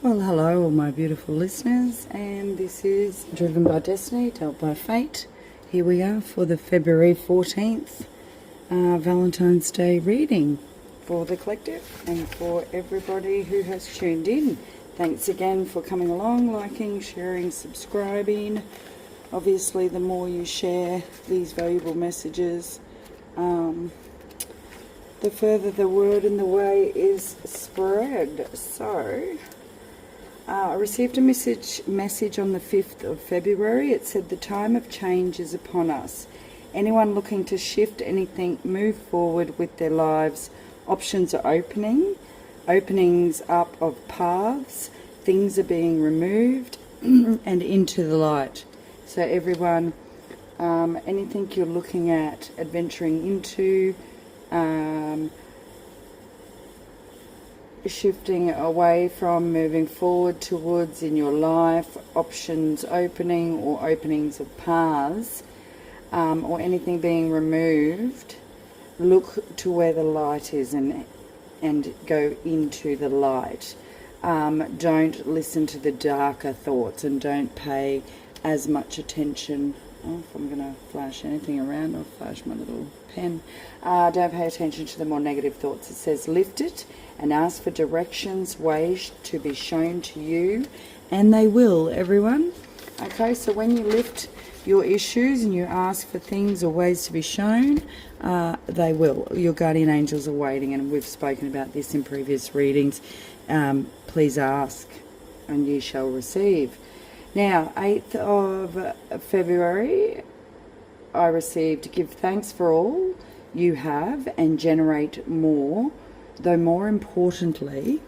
Well, hello, all my beautiful listeners, and this is Driven by Destiny, Dealt by Fate. Here we are for the February 14th Valentine's Day reading for the collective and for everybody who has tuned in. Thanks again for coming along, liking, sharing, subscribing. Obviously, the more you share these valuable messages, the further the word and the way is spread. So, I received a message on the 5th of February. It said, the time of change is upon us. Anyone looking to shift anything, move forward with their lives. Options are openings up of paths. Things are being removed and into the light. So everyone, anything you're looking at, adventuring into, shifting away from, moving forward towards in your life, options opening or openings of paths, or anything being removed, look to where the light is and go into the light. Don't listen to the darker thoughts and don't pay as much attention. If I'm going to flash anything around, I'll flash my little pen. Don't pay attention to the more negative thoughts. It says, lift it and ask for directions, ways to be shown to you, and they will, everyone. Okay, so when you lift your issues and you ask for things or ways to be shown, they will. Your guardian angels are waiting, and we've spoken about this in previous readings. Please ask and you shall receive. Now, 8th of February, I received, give thanks for all you have and generate more, though more importantly,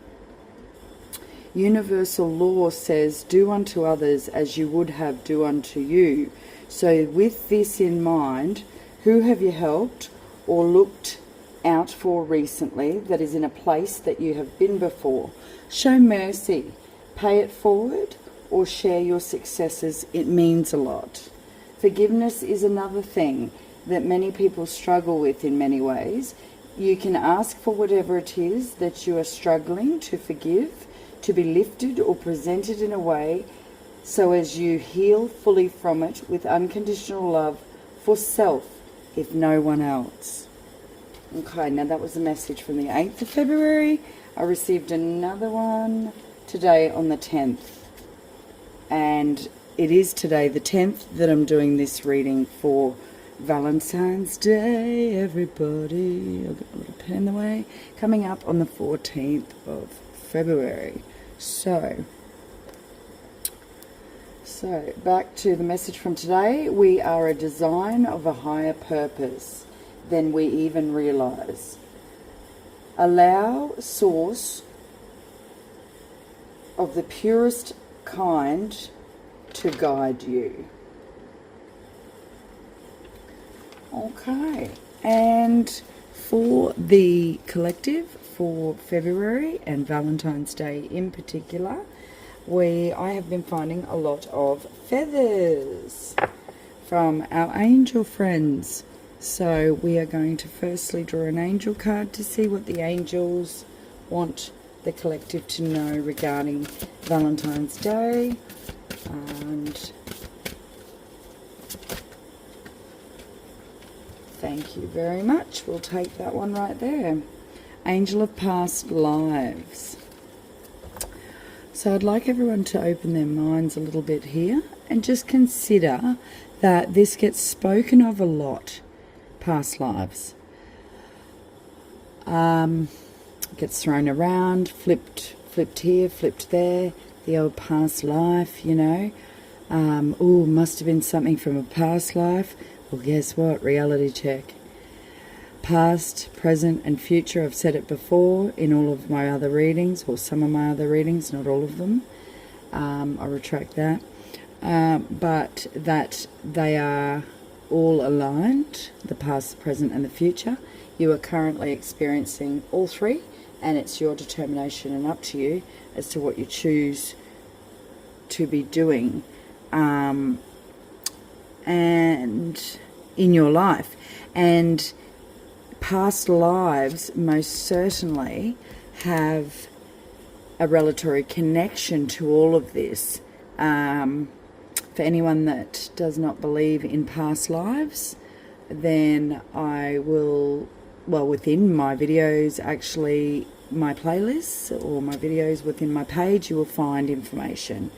universal law says, do unto others as you would have do unto you. So with this in mind, who have you helped or looked out for recently that is in a place that you have been before? Show mercy, pay it forward, or share your successes. It means a lot. Forgiveness is another thing that many people struggle with in many ways. You can ask for whatever it is that you are struggling to forgive, to be lifted or presented in a way so as you heal fully from it with unconditional love for self, if no one else. Okay, now that was a message from the 8th of February. I received another one today on the 10th. And it is today, the 10th, that I'm doing this reading for Valentine's Day, everybody. I've got a little pen in the way. Coming up on the 14th of February. So back to the message from today. We are a design of a higher purpose than we even realize. Allow source of the purest kind to guide you. Okay, and for the collective for February and Valentine's Day in particular, I have been finding a lot of feathers from our angel friends. So we are going to firstly draw an angel card to see what the angels want the collective to know regarding Valentine's Day. And thank you very much. We'll take that one right there. Angel of Past Lives. So I'd like everyone to open their minds a little bit here and just consider that this gets spoken of a lot, past lives. Gets thrown around, flipped here, flipped there, the old past life, you know. Must have been something from a past life. Well, guess what? Reality check. Past, present and future. I've said it before in all of my other readings, or some of my other readings, not all of them. I retract that. But that they are all aligned, the past, the present and the future. You are currently experiencing all three, and it's your determination and up to you as to what you choose to be doing and in your life. And past lives most certainly have a relatory connection to all of this. For anyone that does not believe in past lives, then I will, well, within my videos, actually my playlists or my videos within my page, you will find information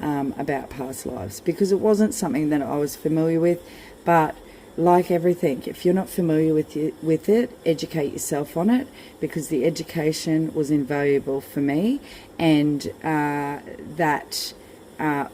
about past lives, because it wasn't something that I was familiar with. But like everything, if you're not familiar with it, educate yourself on it, because the education was invaluable for me, and that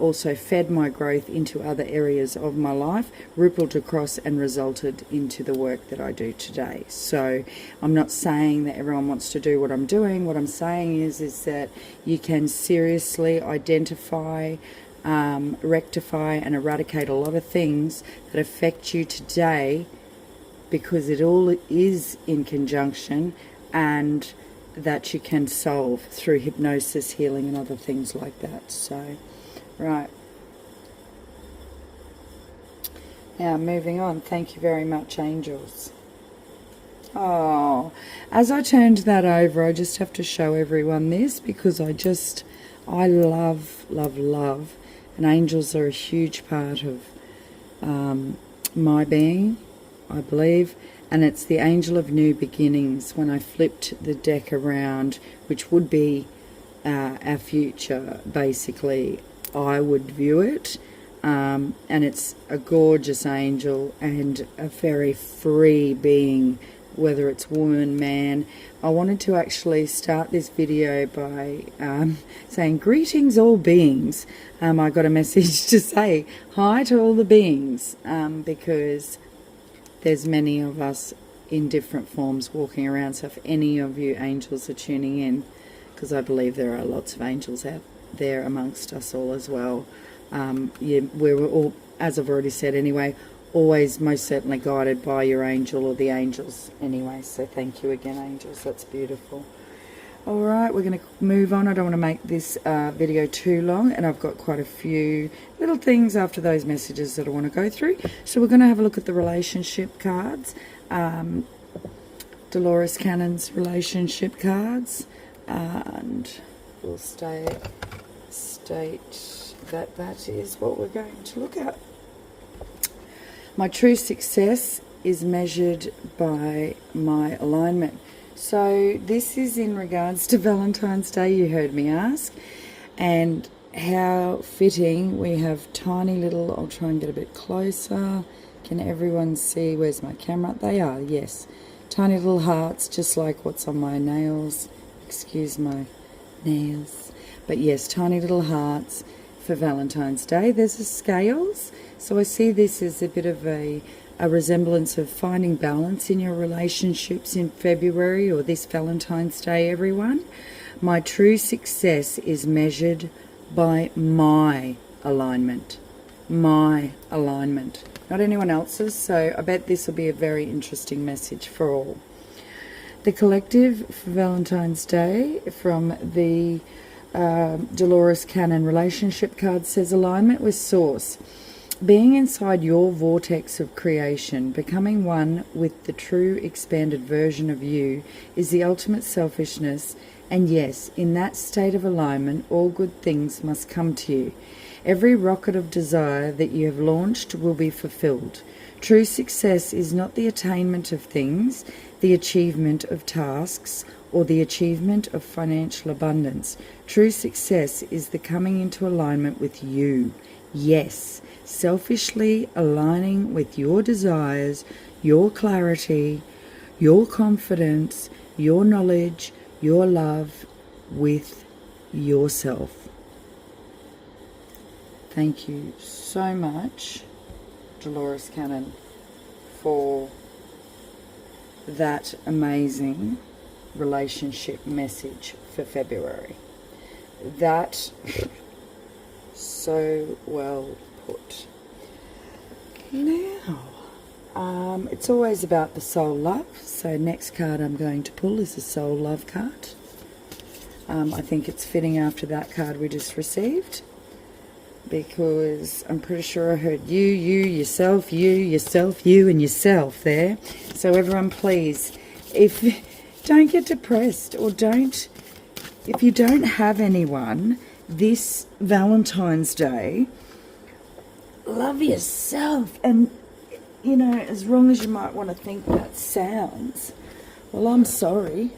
also fed my growth into other areas of my life, rippled across and resulted into the work that I do today. So I'm not saying that everyone wants to do what I'm doing. What I'm saying is that you can seriously identify, rectify and eradicate a lot of things that affect you today, because it all is in conjunction, and that you can solve through hypnosis, healing and other things like that. So right, now moving on. Thank you very much, angels. Oh, as I turned that over, I just have to show everyone this, because I love, love, love, and angels are a huge part of my being, I believe. And it's the angel of new beginnings. When I flipped the deck around, which would be our future, basically, I would view it, and it's a gorgeous angel and a very free being, whether it's woman, man. I wanted to actually start this video by saying greetings all beings. I got a message to say hi to all the beings, because there's many of us in different forms walking around. So if any of you angels are tuning in, because I believe there are lots of angels out there amongst us all as well. Yeah, we're all, as I've already said anyway, always most certainly guided by your angel or the angels anyway. So thank you again, angels. That's beautiful. All right, we're going to move on. I don't want to make this video too long, and I've got quite a few little things after those messages that I want to go through. So we're going to have a look at the relationship cards, Dolores Cannon's relationship cards, and we'll state that that is what we're going to look at. My true success is measured by my alignment. So this is in regards to Valentine's Day, you heard me ask, and how fitting we have tiny little, I'll try and get a bit closer. Can everyone see? Where's my camera? They are, yes. Tiny little hearts, just like what's on my nails. Excuse my nails. But yes, tiny little hearts for Valentine's Day. There's the scales. So I see this as a bit of a resemblance of finding balance in your relationships in February or this Valentine's Day, everyone. My true success is measured by my alignment. My alignment. Not anyone else's. So I bet this will be a very interesting message for all. The collective for Valentine's Day from the Dolores Cannon relationship card says alignment with source. Being inside your vortex of creation, becoming one with the true expanded version of you is the ultimate selfishness, and yes, in that state of alignment, all good things must come to you. Every rocket of desire that you have launched will be fulfilled. True success is not the attainment of things, the achievement of tasks, or the achievement of financial abundance. True success is the coming into alignment with you. Yes, selfishly aligning with your desires, your clarity, your confidence, your knowledge, your love with yourself. Thank you so much, Dolores Cannon, for that amazing relationship message for February. That so well put. Now, it's always about the soul love. So next card I'm going to pull is the soul love card. I think it's fitting after that card we just received, because I'm pretty sure I heard you, yourself, you, and yourself there. So everyone, please, don't get depressed, or don't if you don't have anyone this Valentine's Day, love yourself. And, you know, as wrong as you might want to think that sounds, well, I'm sorry,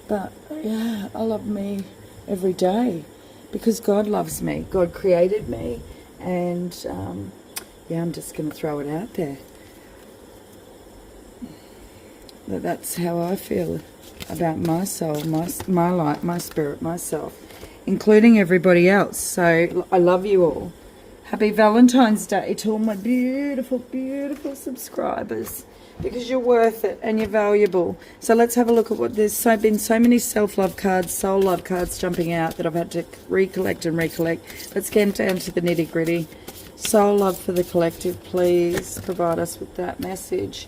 but yeah, I love me every day because God loves me. God created me, and yeah, I'm just going to throw it out there. That's how I feel about my soul, my light, my spirit, myself, including everybody else. So I love you all. Happy Valentine's Day to all my beautiful, beautiful subscribers, because you're worth it and you're valuable. So let's have a look at what there's been so many self-love cards, soul love cards jumping out that I've had to recollect and recollect. Let's get down to the nitty-gritty. Soul love for the collective, please provide us with that message.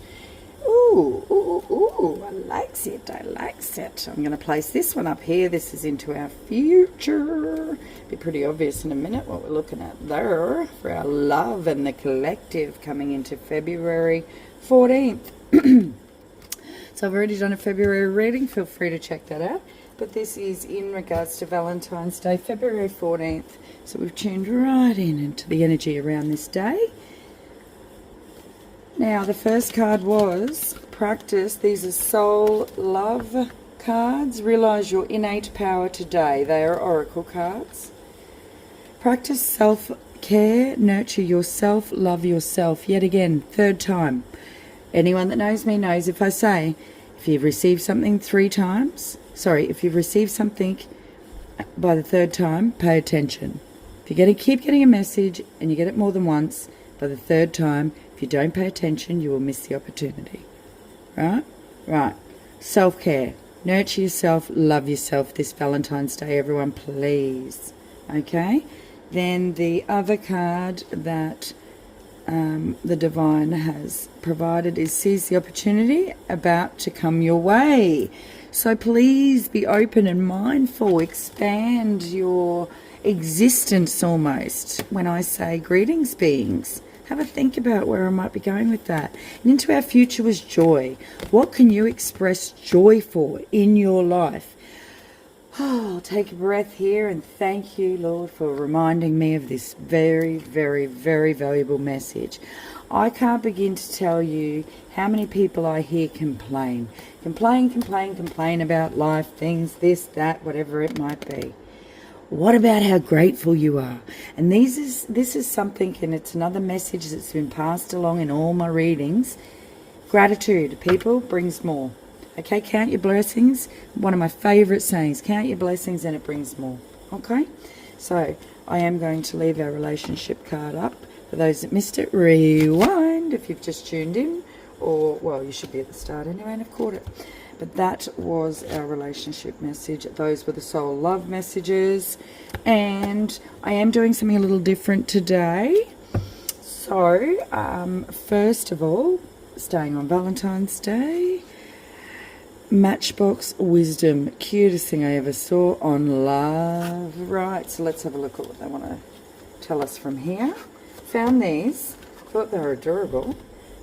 Ooh, ooh, ooh, I likes it, I likes it. I'm going to place this one up here. This is into our future. Be pretty obvious in a minute what we're looking at there for our love and the collective coming into February 14th. So I've already done a February reading. Feel free to check that out. But this is in regards to Valentine's Day, February 14th. So we've tuned right in into the energy around this day. Now, the first card was practice. These are soul love cards. Realize your innate power today. They are oracle cards. Practice self-care. Nurture yourself. Love yourself. Yet again, third time. Anyone that knows me knows if I say, if you've received something if you've received something by the third time, pay attention. If you keep getting a message and you get it more than once, by the third time, if you don't pay attention, you will miss the opportunity. Right? Right. Self-care. Nurture yourself. Love yourself this Valentine's Day, everyone, please. Okay? Then the other card that the Divine has provided is seize the opportunity about to come your way. So please be open and mindful. Expand your existence almost. When I say greetings, beings, have a think about where I might be going with that. And into our future was joy. What can you express joy for in your life? Oh, take a breath here and thank you, Lord, for reminding me of this very, very, very valuable message. I can't begin to tell you how many people I hear complain about life, things, this, that, whatever it might be. What about how grateful you are? And this is something, and it's another message that's been passed along in all my readings. Gratitude, people, brings more. Okay, count your blessings. One of my favourite sayings, count your blessings and it brings more. Okay? So, I am going to leave our relationship card up. For those that missed it, rewind if you've just tuned in. Or, well, you should be at the start anyway and have caught it. But that was our relationship message. Those were the soul love messages. And I am doing something a little different today. So, first of all, staying on Valentine's Day, Matchbox Wisdom. Cutest thing I ever saw on love. Right, so let's have a look at what they want to tell us from here. Found these. Thought they were adorable.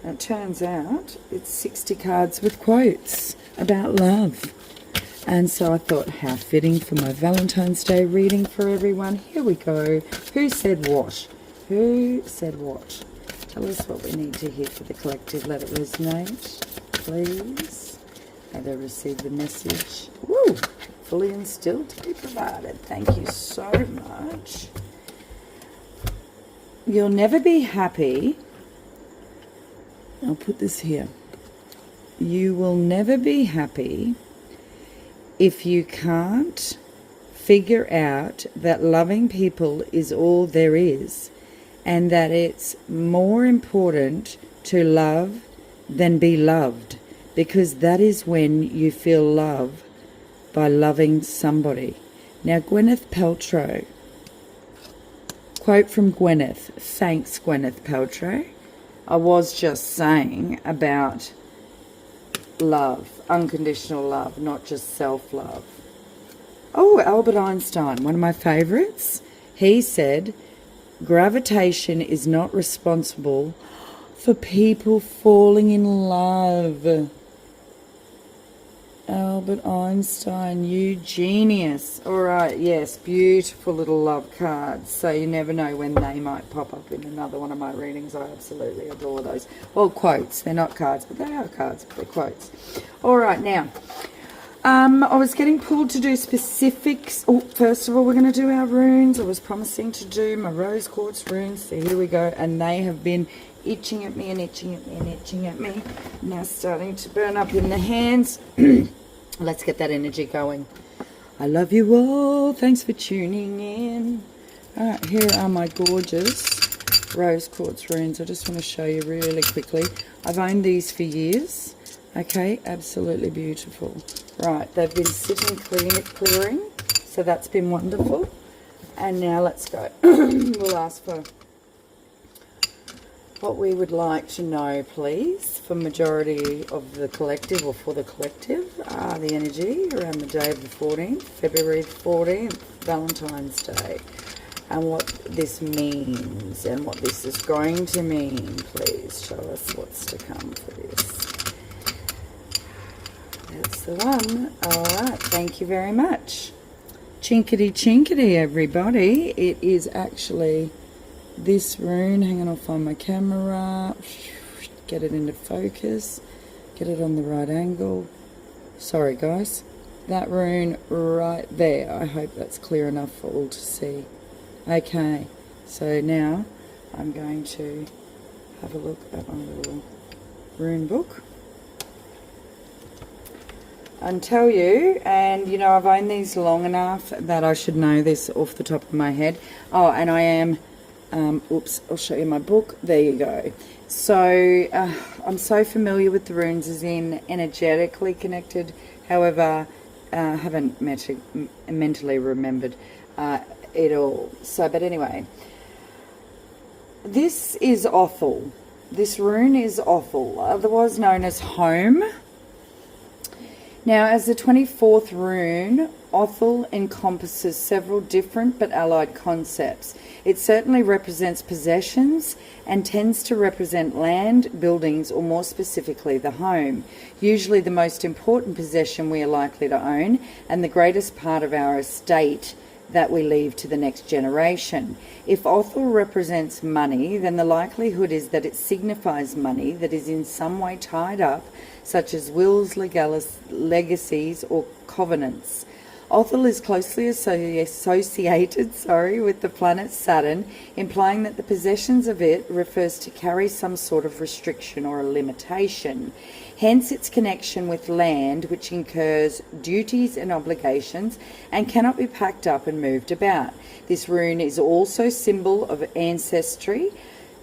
And it turns out it's 60 cards with quotes about love. And so I thought, how fitting for my Valentine's Day reading for everyone. Here we go. Who said what? Who said what? Tell us what we need to hear for the collective. Let it resonate, please. May they receive the message. Woo! Fully and still to be provided. Thank you so much. You'll never be happy. I'll put this here. You will never be happy if you can't figure out that loving people is all there is, and that it's more important to love than be loved, because that is when you feel love by loving somebody. Now, Gwyneth Paltrow, quote from Gwyneth. Thanks, Gwyneth Paltrow. I was just saying about love, unconditional love, not just self-love. Oh, Albert Einstein, one of my favourites. He said, gravitation is not responsible for people falling in love. Albert Einstein, you genius. All right, yes, beautiful little love cards. So you never know when they might pop up in another one of my readings. I absolutely adore those. Well, quotes. They're not cards, but they are cards, but they're quotes. All right, now, I was getting pulled to do specifics. Oh, first of all, we're going to do our runes. I was promising to do my rose quartz runes. So here we go. And they have been itching at me and itching at me and itching at me. Now starting to burn up in the hands. Let's get that energy going. I love you all. Thanks for tuning in. All right, here are my gorgeous rose quartz runes. I just want to show you really quickly. I've owned these for years. Okay, absolutely beautiful. Right, they've been sitting clearing, so that's been wonderful. And now let's go. We'll ask for what we would like to know, please, for majority of the collective, or for the collective, the energy around the day of the 14th, February 14th, Valentine's Day, and what this means and what this is going to mean. Please show us what's to come for this. That's the one. All right, thank you very much. Chinkity chinkity, everybody. It is actually this rune. Hang on, I'll find my camera. Get it into focus. Get it on the right angle. Sorry, guys. That rune right there. I hope that's clear enough for all to see. Okay, so now I'm going to have a look at my little rune book and tell you, and you know, I've owned these long enough that I should know this off the top of my head. Oh, and I am, oops, I'll show you my book. There you go. So I'm so familiar with the runes as in energetically connected, however, haven't mentally remembered it all. So, but anyway, this is Othel. This rune is Othel, otherwise known as home. Now, as the 24th rune, Othel encompasses several different but allied concepts. It certainly represents possessions and tends to represent land, buildings, or more specifically, the home. Usually the most important possession we are likely to own and the greatest part of our estate that we leave to the next generation. If Othel represents money, then the likelihood is that it signifies money that is in some way tied up, such as wills, legacies, or covenants. Othel is closely associated with the planet Saturn, implying that the possessions of it refers to carry some sort of restriction or a limitation. Hence its connection with land, which incurs duties and obligations and cannot be packed up and moved about. This rune is also symbol of ancestry,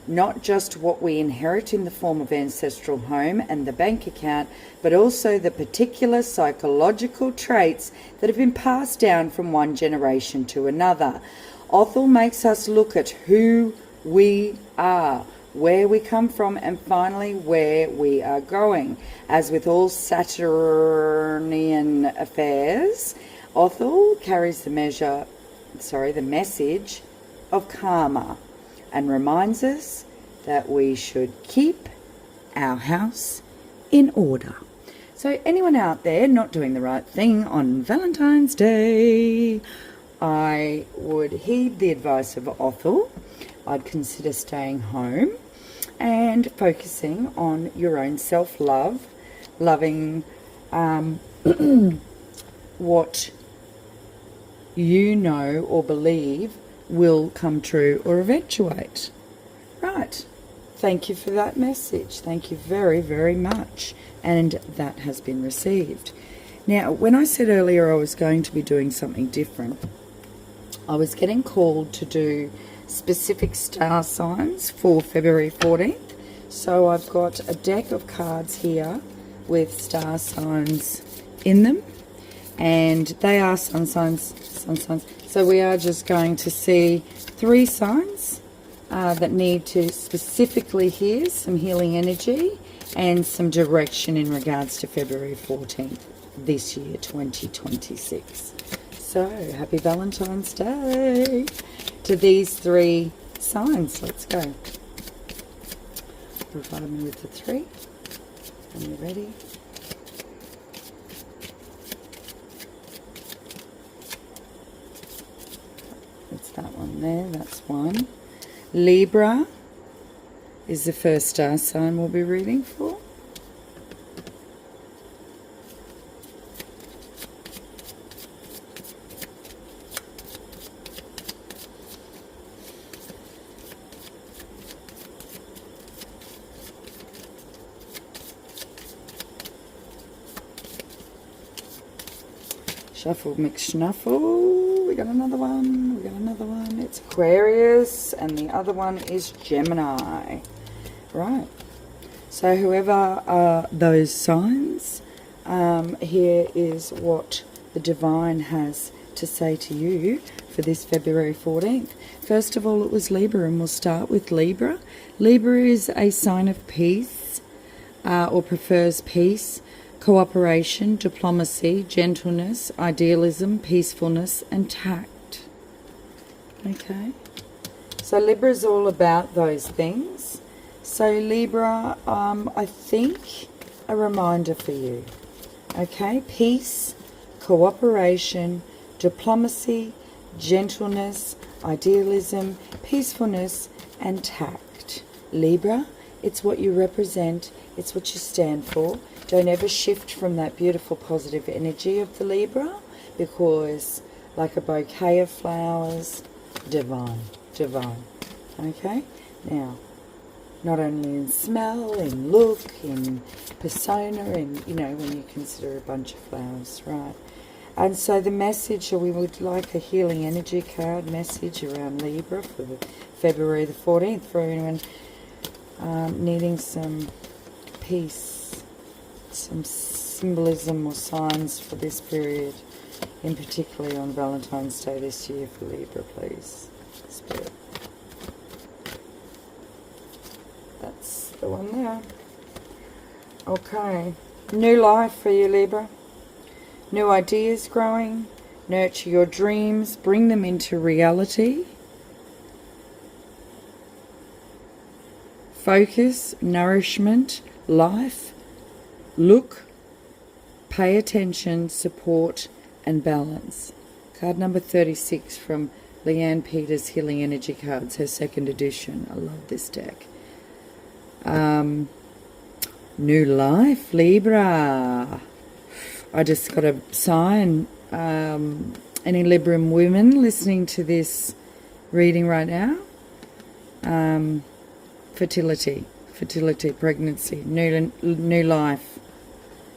not just what we inherit in the form of ancestral home and the bank account, but also the particular psychological traits that have been passed down from one generation to another. Othel makes us look at who we are, where we come from, and finally where we are going. As with all Saturnian affairs, Othel carries the message of karma, and reminds us that we should keep our house in order. So anyone out there not doing the right thing on Valentine's Day, I would heed the advice of Othel. I'd consider staying home and focusing on your own self-love, loving what you know or believe will come true or eventuate. Right. Thank you for that message. Thank you very, very much. And that has been received. Now, when I said earlier I was going to be doing something different, I was getting called to do specific star signs for February 14th. So I've got a deck of cards here with star signs in them. And they are sun signs. So we are just going to see 3 signs that need to specifically hear some healing energy and some direction in regards to February 14th this year, 2026. So, happy Valentine's Day to these 3 signs. Let's go. Provide me with the 3. Are you ready? that one there, that's one. Libra is the first star sign we'll be reading for. Shuffle, mix, schnuffle. We got another one. We got another one. It's Aquarius, and the other one is Gemini. Right. So whoever are those signs, here is what the divine has to say to you for this February 14th. First of all, it was Libra, and we'll start with Libra. Libra is a sign of peace, or prefers peace, cooperation, diplomacy, gentleness, idealism, peacefulness, and tact. Okay? So Libra is all about those things. So Libra, I think a reminder for you. Okay? Peace, cooperation, diplomacy, gentleness, idealism, peacefulness, and tact. Libra, it's what you represent. It's what you stand for. Don't ever shift from that beautiful positive energy of the Libra, because like a bouquet of flowers, divine, divine. Okay? Now, not only in smell, in look, in persona, in, you know, when you consider a bunch of flowers, right? And so the message, or we would like a healing energy card message around Libra for the February the 14th, for anyone needing some peace, some symbolism or signs for this period, in particularly on Valentine's Day this year for Libra, please. Spirit. That's the one there. Okay. New life for you, Libra. New ideas growing. Nurture your dreams. Bring them into reality. Focus, nourishment, life. Look, pay attention, support, and balance. Card number 36 from Leanne Peters' Healing Energy Cards, her second edition. I love this deck. New life, Libra. I just got a sign. Any Libran women listening to this reading right now? Fertility, pregnancy, new life.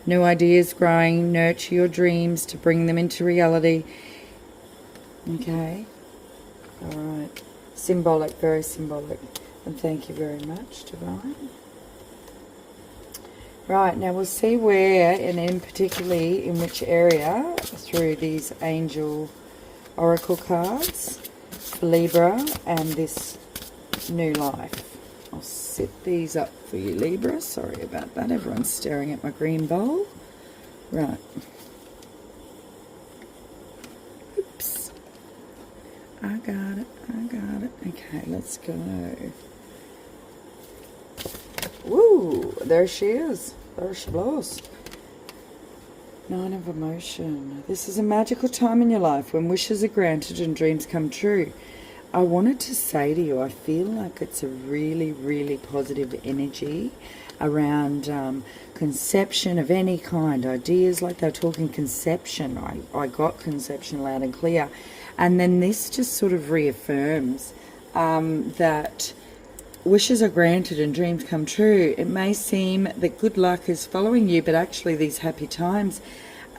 New ideas growing. Nurture your dreams to bring them into reality. Okay. Alright. Symbolic, very symbolic. And thank you very much, Divine. Right, now we'll see where, and in particularly in which area, through these angel oracle cards for Libra and this new life. I'll set these up for you, Libra. Sorry about that. Everyone's staring at my green bowl. Right. Oops. I got it. Okay, let's go. Woo! There she is. There she blows. Nine of Emotion. This is a magical time in your life when wishes are granted and dreams come true. I wanted to say to you, I feel like it's a really, really positive energy around conception of any kind, ideas, like they're talking conception. I got conception loud and clear. And then this just sort of reaffirms that wishes are granted and dreams come true. It may seem that good luck is following you, but actually these happy times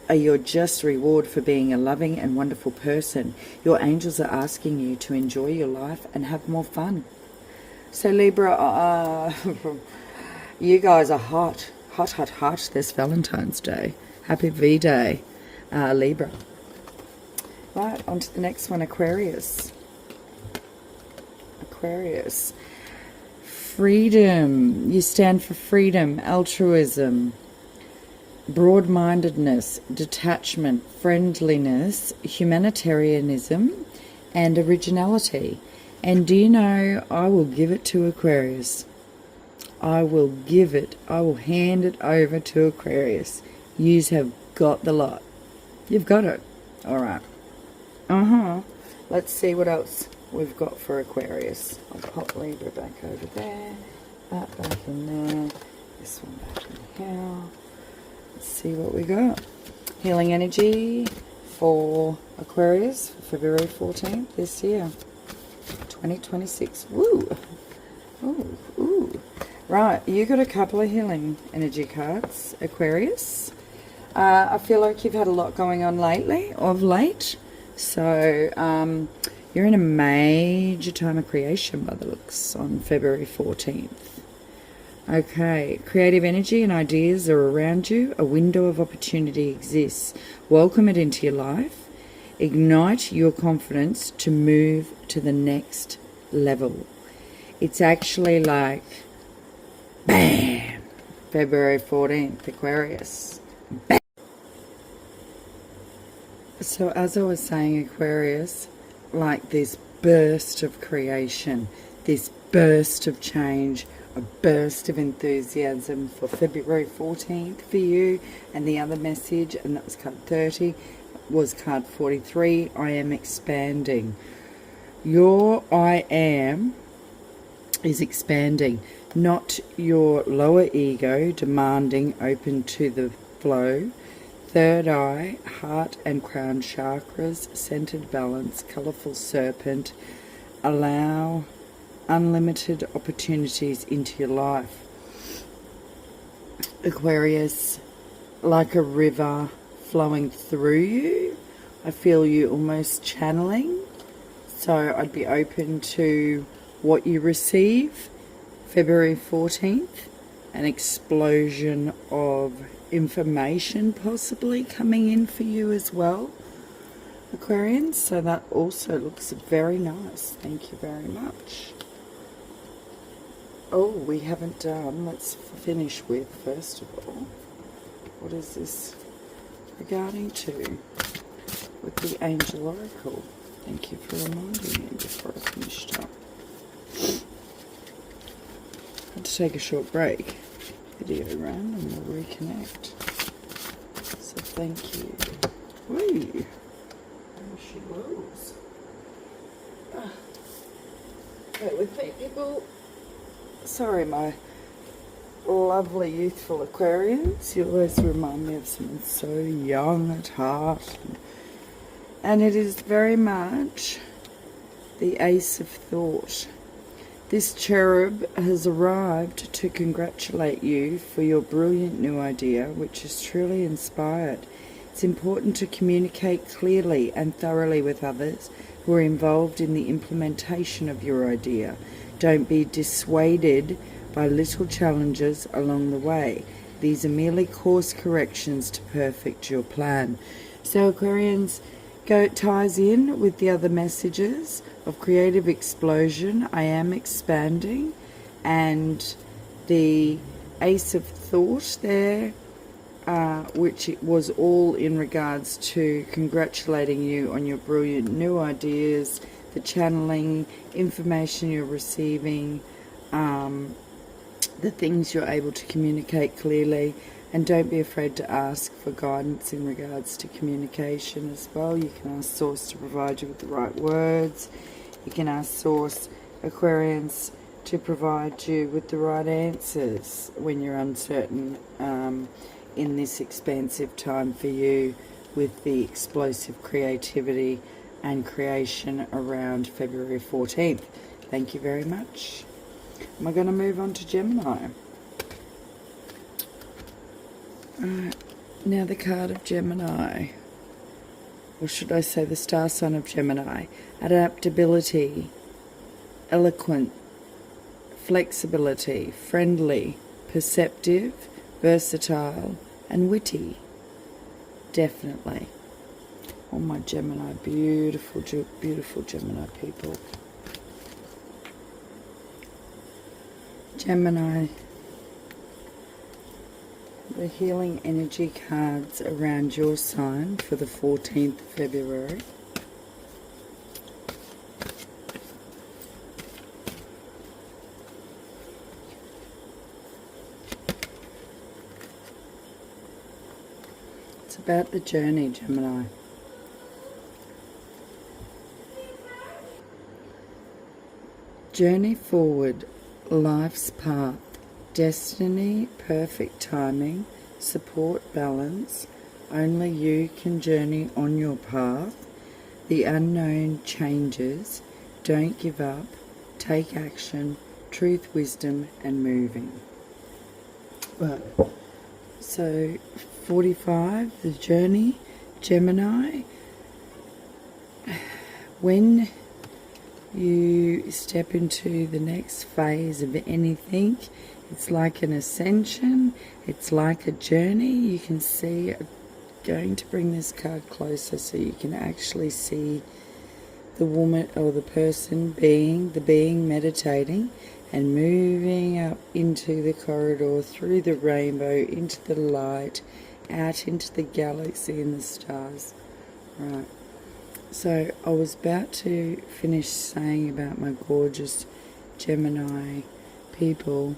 are your just reward for being a loving and wonderful person. Your angels are asking you to enjoy your life and have more fun. So Libra, you guys are hot this Valentine's Day. Happy V-Day, Libra. Right, on to the next one, Aquarius. Aquarius. Freedom. You stand for freedom, altruism, broad-mindedness, detachment, friendliness, humanitarianism, and originality. And do you know, I will give it to Aquarius. I will hand it over to Aquarius. Yous have got the lot. You've got it. All right. Let's see what else. we've got for Aquarius. I'll pop Libra back over there, that back in there, this one back in here. Let's see what we got. Healing energy for Aquarius for February 14th this year, 2026. Woo! Ooh, ooh. Right, you got a couple of healing energy cards, Aquarius. I feel like you've had a lot going on lately, of late. So, you're in a major time of creation by the looks on February 14th. Okay, creative energy and ideas are around you. A window of opportunity exists. Welcome it into your life. Ignite your confidence to move to the next level. It's actually like, bam, February 14th, Aquarius. Bam. So as I was saying, Aquarius, like this burst of creation, this burst of change, a burst of enthusiasm for February 14th for you. And the other message, and that was card 30, was card 43, I am expanding. Your I am is expanding, not your lower ego demanding, open to the flow. Third eye, heart and crown chakras, centered balance, colorful serpent, allow unlimited opportunities into your life. Aquarius, like a river flowing through you. I feel you almost channeling. So I'd be open to what you receive. February 14th, an explosion of information possibly coming in for you as well, Aquarians. So that also looks very nice. Thank you very much. Oh, we haven't done, let's finish with, first of all, what is this regarding to with the Angel Oracle? Thank you for reminding me before I finished up. I had to take a short break. Video ran and we'll reconnect. So thank you. Whee! There she goes. Bear with me, people. Sorry, my lovely youthful Aquarians. You always remind me of someone so young at heart. And it is very much the Ace of Thought. This cherub has arrived to congratulate you for your brilliant new idea, which is truly inspired. It's important to communicate clearly and thoroughly with others who are involved in the implementation of your idea. Don't be dissuaded by little challenges along the way. These are merely course corrections to perfect your plan. So Aquarians, ties in with the other messages of creative explosion, I am expanding, and the Ace of Thought there, which was all in regards to congratulating you on your brilliant new ideas, the channeling, information you're receiving, the things you're able to communicate clearly. And don't be afraid to ask for guidance in regards to communication as well. You can ask Source to provide you with the right words. You can ask Source, Aquarians, to provide you with the right answers when you're uncertain in this expansive time for you with the explosive creativity and creation around February 14th. Thank you very much. Am I going to move on to Gemini? Now the card of Gemini, or should I say the star sign of Gemini. Adaptability, eloquent, flexibility, friendly, perceptive, versatile, and witty. Definitely. Oh my Gemini, beautiful, beautiful Gemini people. Gemini, the healing energy cards around your sign for the 14th of February. It's about the journey, Gemini. Journey forward, life's path, destiny, perfect timing, support, balance. Only you can journey on your path. The unknown changes. Don't give up. Take action. Truth, wisdom, and moving. Right. So, 45, the journey, Gemini. When you step into the next phase of anything, it's like an ascension, it's like a journey. You can see, going to bring this card closer so you can actually see the woman or the person being meditating and moving up into the corridor, through the rainbow, into the light, out into the galaxy and the stars. Right. So I was about to finish saying about my gorgeous Gemini people.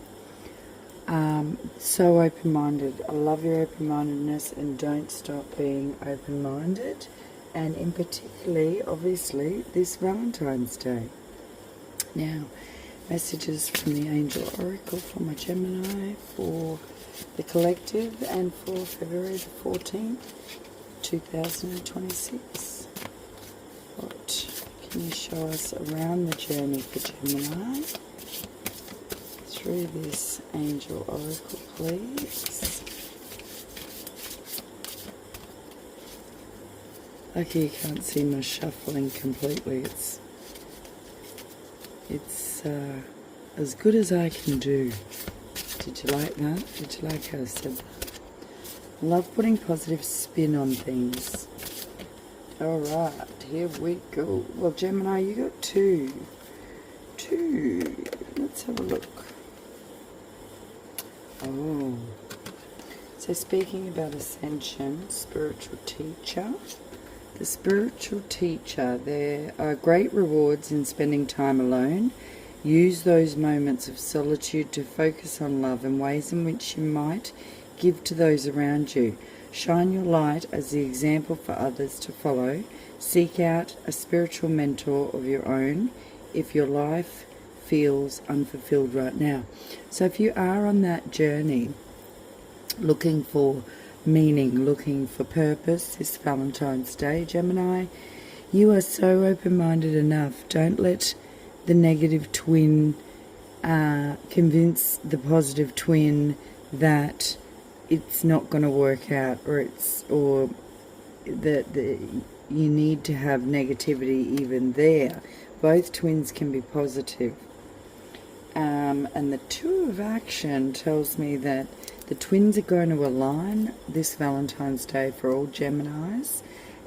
So open-minded. I love your open-mindedness, and don't stop being open-minded. And in particularly, obviously, this Valentine's Day. Now, messages from the Angel Oracle for my Gemini, for the collective, and for February the 14th, 2026. What can you show us around the journey for Gemini through this Angel Oracle, please? Lucky you can't see my shuffling completely. It's as good as I can do. Did you like that? Did you like how I said that? I love putting positive spin on things. Alright, here we go. Well, Gemini, you got two. Let's have a look. Oh. So speaking about ascension, spiritual teacher. The spiritual teacher, there are great rewards in spending time alone. Use those moments of solitude to focus on love and ways in which you might give to those around you. Shine your light as the example for others to follow. Seek out a spiritual mentor of your own if your life feels unfulfilled right now. So if you are on that journey, looking for meaning, looking for purpose this Valentine's Day, Gemini, you are so open-minded enough. Don't let the negative twin convince the positive twin that it's not going to work out, or that you need to have negativity even there. Both twins can be positive. And the Two of Action tells me that the twins are going to align this Valentine's Day for all Geminis,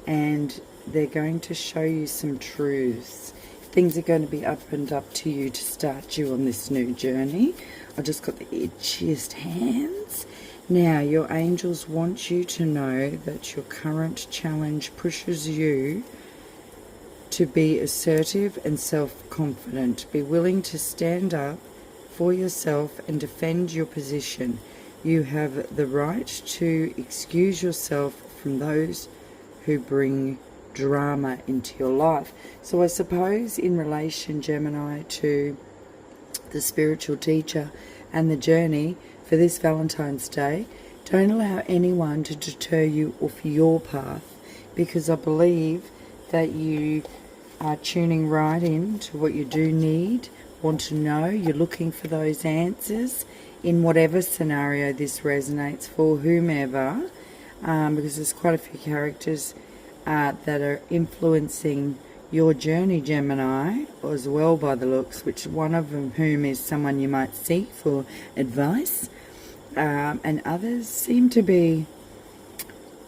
and they're going to show you some truths. Things are going to be opened up to you to start you on this new journey. I just got the itchiest hands. Now, your angels want you to know that your current challenge pushes you to be assertive and self-confident. Be willing to stand up for yourself and defend your position. You have the right to excuse yourself from those who bring drama into your life. So I suppose in relation, Gemini, to the spiritual teacher and the journey for this Valentine's Day, don't allow anyone to deter you off your path, because I believe that you are tuning right in to what you do need, want to know. You're looking for those answers in whatever scenario this resonates for whomever, because there's quite a few characters that are influencing your journey, Gemini, as well by the looks, which one of them whom is someone you might seek for advice, and others seem to be,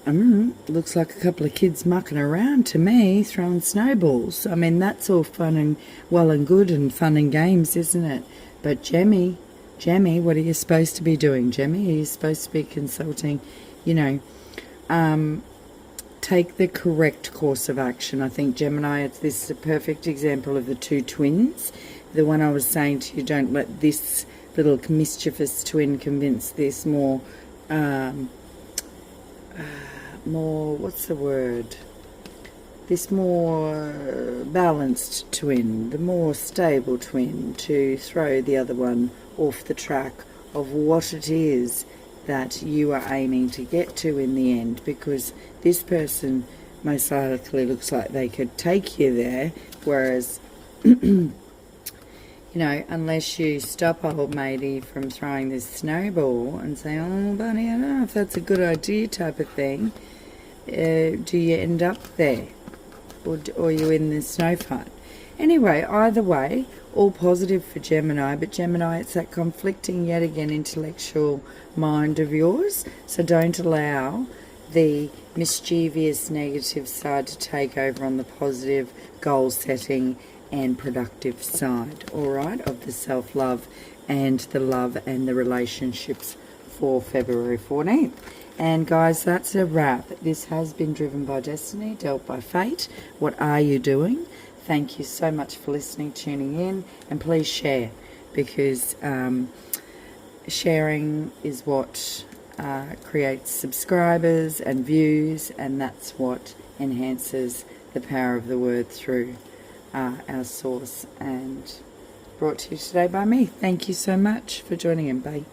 looks like a couple of kids mucking around to me, throwing snowballs. I mean, that's all fun and well and good and fun and games, isn't it? But Jemmy, what are you supposed to be doing, Jemmy? Are you supposed to be consulting, take the correct course of action. I think, Gemini, this is a perfect example of the two twins. The one I was saying to you, don't let this little mischievous twin convince this more, what's the word? this more balanced twin, the more stable twin, to throw the other one off the track of what it is that you are aiming to get to in the end, because this person most likely looks like they could take you there, whereas you know, unless you stop old matey from throwing this snowball and say, oh, bunny, I don't know if that's a good idea type of thing, do you end up there? Or are you in the snow fight? Anyway, either way, all positive for Gemini, but Gemini, it's that conflicting, yet again, intellectual mind of yours, so don't allow the mischievous negative side to take over on the positive goal setting and productive side, all right, of the self-love and the love and the relationships for February 14th. And guys, that's a wrap. This has been Driven by Destiny, Dealt by Fate. What are you doing? Thank you so much for listening, tuning in, and please share, because sharing is what creates subscribers and views, and that's what enhances the power of the word through our source, and brought to you today by me. Thank you so much for joining in. Bye.